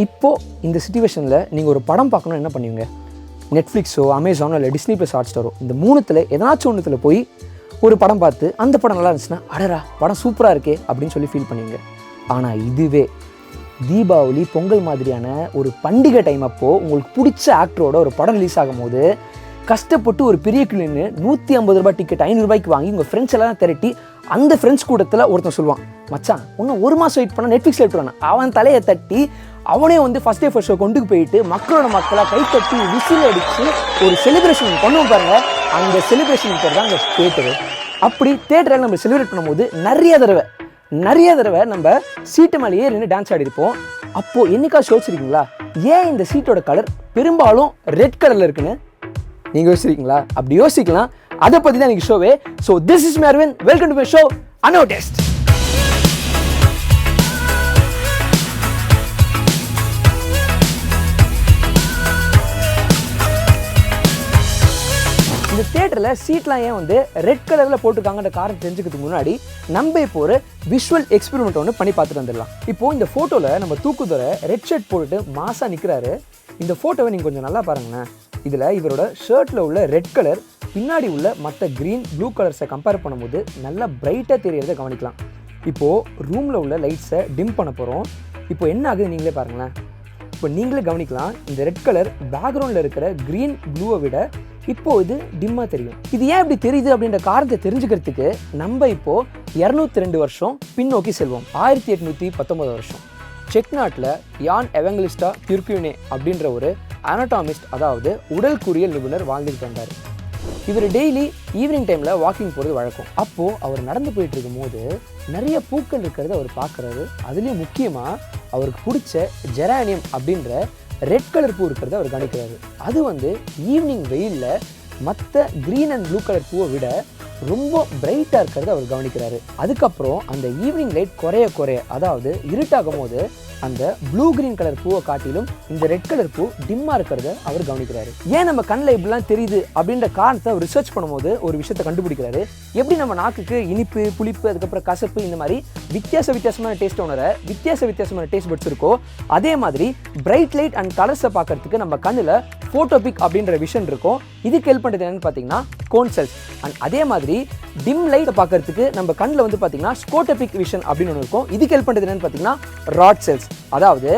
இப்போது இந்த சிச்சுவேஷனில் நீங்கள் ஒரு படம் பார்க்கணும் என்ன பண்ணுவீங்க? நெட்ஃப்ளிக்ஸோ, அமேசானோ இல்லை டிஸ்னி ப்ளஸ் ஹாட்ஸ்டாரோ இந்த மூணுத்தில் எதனாச்சும் ஒன்றுத்தில் போய் ஒரு படம் பார்த்து அந்த படம் நல்லா இருந்துச்சுன்னா அடரா படம் சூப்பராக இருக்கே அப்படின்னு சொல்லி ஃபீல் பண்ணுவீங்க. ஆனால் இதுவே தீபாவளி, பொங்கல் மாதிரியான ஒரு பண்டிகை டைம் அப்போது உங்களுக்கு பிடிச்ச ஆக்டரோட ஒரு படம் ரிலீஸ் ஆகும்போது கஷ்டப்பட்டு ஒரு பெரிய கிளின்னு 150 ரூபாய் டிக்கெட் 500 ரூபாய்க்கு வாங்கி உங்கள் ஃப்ரெண்ட்ஸ் எல்லாம் திரட்டி அந்த ஃப்ரெண்ட்ஸ் கூட்டத்தில் ஒருத்தன் சொல்லுவான், மச்சான் இன்னும் 1 மாதம் வெயிட் பண்ணால் நெட்ஃப்ளிக்ஸ் எடுத்துருவான். அவன் தலையை தட்டி அவனே வந்து ஃபஸ்ட் டே ஃபர்ஸ்ட் ஷோ கொண்டு போயிட்டு மக்களோட மக்களாக கை தட்டி விசில் அடித்து ஒரு செலிப்ரேஷன் கொண்டு பாருங்க. அந்த செலிப்ரேஷன் பேர் தான் அந்த தேட்டரு. அப்படி தேட்டரில் நம்ம செலிப்ரேட் பண்ணும்போது நிறைய தடவை நம்ம சீட்டு மேலேயே இருந்து டான்ஸ் ஆடிருப்போம். அப்போது என்னைக்கா யோசிச்சிருக்கீங்களா ஏன் இந்த சீட்டோட கலர் பெரும்பாலும் ரெட் கலரில் இருக்குன்னு நீங்கள் யோசிச்சிருக்கீங்களா? அப்படி யோசிக்கலாம். அதை பற்றி தான் எனக்கு ஷோவே. So this is Mervin, welcome to my show Unnoticed. இந்த தியேட்டரில் சீட்லாம் ஏன் வந்து ரெட் கலரில் போட்டுருக்காங்கன்ற காரணம் தெரிஞ்சுக்கிறதுக்கு முன்னாடி நம்ம இப்போ ஒரு விஷுவல் எக்ஸ்பெரிமெண்ட் ஒன்று பண்ணி பார்த்துட்டு வந்துடலாம். இப்போது இந்த ஃபோட்டோவில் நம்ம தூக்குதர ரெட் ஷர்ட் போட்டுட்டு மாசாக நிற்கிறாரு. இந்த ஃபோட்டோவை நீங்கள் கொஞ்சம் நல்லா பாருங்களேன். இதில் இவரோட ஷர்ட்டில் உள்ள ரெட் கலர் பின்னாடி உள்ள மற்ற க்ரீன், ப்ளூ கலர்ஸை கம்பேர் பண்ணும்போது நல்லா பிரைட்டாக தெரியறதை கவனிக்கலாம். இப்போது ரூமில் உள்ள லைட்ஸை டிம் பண்ண போகிறோம். இப்போ என்ன ஆகுது நீங்களே பாருங்களேன். இப்போ நீங்களே கவனிக்கலாம், இந்த ரெட் கலர் பேக்ரவுண்டில் இருக்கிற க்ரீன், ப்ளூவை விட இப்போது இது டிம்மாக தெரியும். இது ஏன் இப்படி தெரியுது அப்படின்ற காரணத்தை தெரிஞ்சுக்கிறதுக்கு நம்ம இப்போது 202 வருஷம் பின்னோக்கி செல்வோம். 1819 வருஷம் செக் நாட்டில் யான் எவங்கலிஸ்டா பியூர்கியூனே அப்படின்ற ஒரு அனடாமிஸ்ட், அதாவது உடல் குறியல் நிபுணர் வாழ்ந்துட்டு வந்தார். இவர் டெய்லி ஈவினிங் டைமில் வாக்கிங் போகிறது வழக்கம். அப்போது அவர் நடந்து போயிட்டு இருக்கும்போது நிறைய பூக்கள் இருக்கிறத அவர் பார்க்குறாரு. அதுலேயும் முக்கியமாக அவருக்கு பிடிச்ச ஜெரானியம் அப்படின்ற ரெட் கலர் பூ இருக்கிறத அவர் கவனிக்கிறாரு. அது வந்து ஈவினிங் வெயிலில் மற்ற க்ரீன் அண்ட் ப்ளூ கலர் பூவை விட ரொம்ப பிரைட்டாக இருக்கிறத அவர் கவனிக்கிறாரு. அதுக்கப்புறம் அந்த ஈவினிங் லைட் குறைய அதாவது இருட்டாகும் போது அந்த ப்ளூ கிரீன் கலர் பூவை காட்டிலும் இந்த ரெட் கலர் பூ டிம்மாக இருக்கிறத அவர் கவனிக்கிறாரு. ஏன் நம்ம கண்ணில் இப்படிலாம் தெரியுது அப்படின்ற காரணத்தை அவர் ரிசர்ச் பண்ணும்போது ஒரு விஷயத்தை கண்டுபிடிக்கிறாரு. எப்படி நம்ம நாக்குக்கு இனிப்பு, புளிப்பு, அதுக்கப்புறம் கசப்பு இந்த மாதிரி வித்தியாசமான டேஸ்ட் உணர வித்தியாசமான டேஸ்ட் பட்ஸ் இருக்கோ, அதே மாதிரி பிரைட் லைட் அண்ட் கலர்ஸை பார்க்கறதுக்கு நம்ம கண்ணில் ஃபோட்டோபிக் அப்படின்ற விஷன் இருக்கும். இதுக்கு ஹெல்ப் பண்ணுறது என்னன்னு பார்த்தீங்கன்னா கோன் செல்ஸ். அண்ட் அதே மாதிரி டிம் லைட்டை பார்க்கறதுக்கு நம்ம கண்ணில் வந்து பார்த்தீங்கன்னா ஸ்கோட்டோபிக் விஷன் அப்படின்னு ஒன்று இருக்கும். இதுக்கு ஹெல்ப் பண்ணுறது என்னன்னு பார்த்தீங்கன்னா ராட் செல்ஸ். அதாவது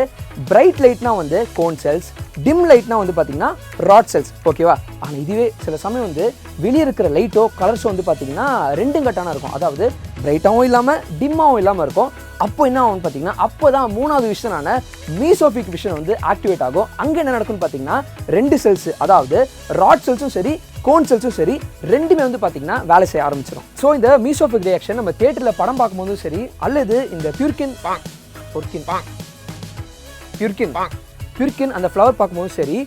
பிரைட் லைட்னா வந்து கோன் செல்ஸ், டிம் லைட்னா வந்து பார்த்தீங்கன்னா ராட் செல்ஸ். ஓகேவா? ஆனால் இதுவே சில சமயம் வந்து வெளியே இருக்கிற லைட்டோ கலர்ஸோ வந்து பார்த்தீங்கன்னா ரெண்டும் கட்டான இருக்கும். அதாவது பிரைட்டாகவும் இல்லாமல் டிம்மாகவும் இல்லாமல் இருக்கும். அப்போ என்ன ஆகும்னு பார்த்தீங்கன்னா அப்போ தான் மூணாவது விஷனான மீசோபிக் விஷன் வந்து ஆக்டிவேட் ஆகும். அங்கே என்ன நடக்கும்னு பார்த்தீங்கன்னா 2 செல்ஸ், அதாவது ராட் செல்ஸும் சரி கோன் செல்ஸும் சரி ரெண்டுமே வந்து பார்த்தீங்கன்னா வேலை செய்ய ஆரம்பிச்சிடும். ஸோ இந்த மீசோபிக் ரியாக்ஷன் நம்ம தியேட்டரில் படம் பார்க்கும்போதும் சரி, அல்லது இந்த பியூர்கின் அந்த ஃப்ளவர் பார்க்கும்போதும் சரி,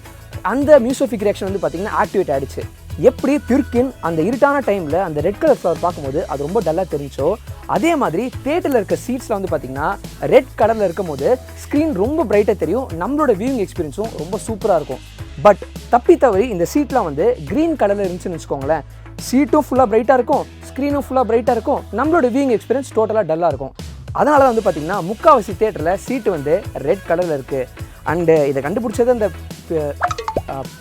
அந்த மீசோபிக் ரியாக்ஷன் வந்து பார்த்தீங்கன்னா ஆக்டிவேட் ஆகிடுச்சு. எப்படி பியூர்கின் அந்த இருட்டான டைமில் அந்த ரெட் கலர் ஃப்ளவர் பார்க்கும்போது அது ரொம்ப டல்லாக தெரிஞ்சோ, அதே மாதிரி தியேட்டரில் இருக்க சீட்ஸில் வந்து பார்த்தீங்கன்னா ரெட் கலரில் இருக்கும் போது ஸ்க்ரீன் ரொம்ப பிரைட்டாக தெரியும். நம்மளோட வியூவிங் எக்ஸ்பீரியன்ஸும் ரொம்ப சூப்பராக இருக்கும். பட் தப்பி தவறி இந்த சீட்லாம் வந்து க்ரீன் கலரில் இருந்துச்சுன்னு வச்சுக்கோங்களேன், சீட்டும் ஃபுல்லாக பிரைட்டாக இருக்கும், ஸ்க்ரீனும் ஃபுல்லாக பிரைட்டாக இருக்கும், நம்மளோட வியூவிங் எக்ஸ்பீரியன்ஸ் டோட்டலாக டல்லாக இருக்கும். அதனால தான் வந்து பார்த்தீங்கன்னா முக்கால்வாசி தியேட்டரில் சீட்டு வந்து ரெட் கலரில் இருக்குது. அண்டு இதை கண்டுபிடிச்சது அந்த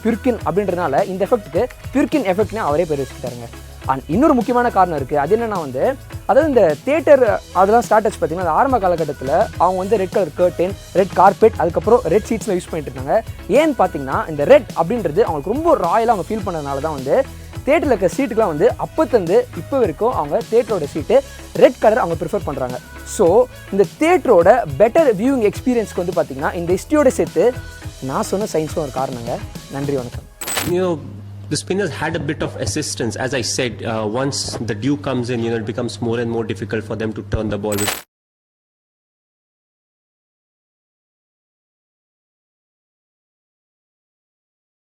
பியூர்கின் அப்படின்றதுனால இந்த எஃபெக்ட்டுக்கு பியூர்கின் எஃபெக்ட்னு அவரே பேர் வச்சுக்கிட்டாருங்க. அண்ட் இன்னொரு முக்கியமான காரணம் இருக்குது. அது என்னென்னா வந்து அதாவது இந்த தியேட்டர் அதெல்லாம் ஸ்டார்ட் ஆச்சு பார்த்தீங்கன்னா அது ஆரம்ப காலகட்டத்தில் அவங்க வந்து red colour curtain, red carpet, அதுக்கப்புறம் ரெட் சீட்ஸில் யூஸ் பண்ணிட்டு இருந்தாங்க. ஏன்னு பார்த்தீங்கன்னா இந்த ரெட் அப்படின்றது அவங்களுக்கு ரொம்ப ராயலாக அவங்க ஃபீல் பண்ணதுனால தான் வந்து தியேட்டரில் இருக்க சீட்டுக்கெலாம் வந்து அப்போத்துலேருந்து இப்போ வரைக்கும் அவங்க தியேட்டரோட சீட்டு ரெட் கலர் அவங்க ப்ரிஃபர் பண்ணுறாங்க. ஸோ இந்த தியேட்டரோட பெட்டர் வியூவிங் எக்ஸ்பீரியன்ஸ்க்கு வந்து பார்த்தீங்கன்னா இந்த ஹிஸ்ட்ரியோட சேர்த்து நான் சொன்ன சயின்ஸும் ஒரு காரணங்க. நன்றி, வணக்கம். The spinners had a bit of assistance. As I said, once the dew comes in, it becomes more and more difficult for them to turn the ball with